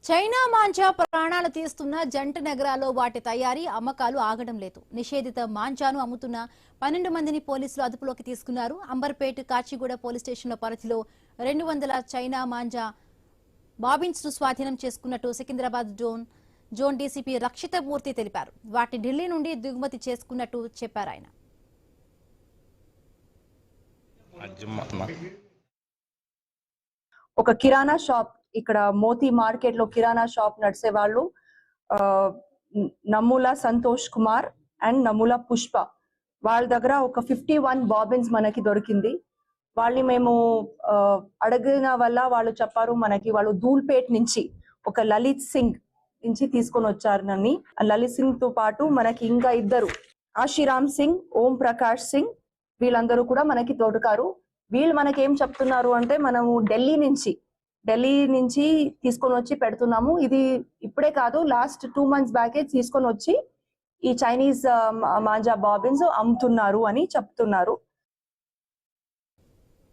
China manja ప్రాణాలు తీస్తున్న జంట నగరాల్లో వాటి తయారీ అమ్మకాలు ఆగడం లేదు. నిషేధిత మాంజాను అమ్ముతున్న 12 మందిని పోలీసులు అదుపులోకి తీసుకున్నారు. అంబర్పేట్ కాచిగూడ పోలీస్ స్టేషన్ల పరిధిలో 200 చైనా మాంజా బాబిన్స్ ను స్వాధీనం చేసుకున్నట్టు సికింద్రాబాద్ జోన్ డీసీపీ రక్షిత మూర్తి తెలిపారు. వాటిని ఢిల్లీ నుండి దిగుమతి చేసుకున్నట్టు చెప్పారు ఆయన. ఒక కిరాణా షాప్ ఇక్కడ మోతీ మార్కెట్ లో కిరాణా షాప్ నడిసే వాళ్ళు నమ్ముల సంతోష్ కుమార్ అండ్ నమ్ముల పుష్ప వాళ్ళ దగ్గర ఒక 51 బాబిన్స్ మనకి దొరికింది. వాళ్ళని మేము అడిగిన వల్ల వాళ్ళు చెప్పారు మనకి వాళ్ళు ధూల్పేట్ నుంచి ఒక లలిత్ సింగ్ నుంచి తీసుకొని వచ్చారని. లలిత్ సింగ్ తో పాటు మనకి ఇంకా ఇద్దరు ఆశీరామ్ సింగ్, ఓం ప్రకాష్ సింగ్ వీళ్ళందరూ కూడా మనకి దొరికారు. వీళ్ళు మనకి ఏం చెప్తున్నారు అంటే మనము ఢిల్లీ నుంచి తీసుకొని వచ్చి పెడుతున్నాము. ఇది ఇప్పుడే కాదు, లాస్ట్ 2 months బ్యాకే తీసుకొని వచ్చి ఈ చైనీస్ మాంజా బాబిన్స్ అమ్ముతున్నారు అని చెప్తున్నారు.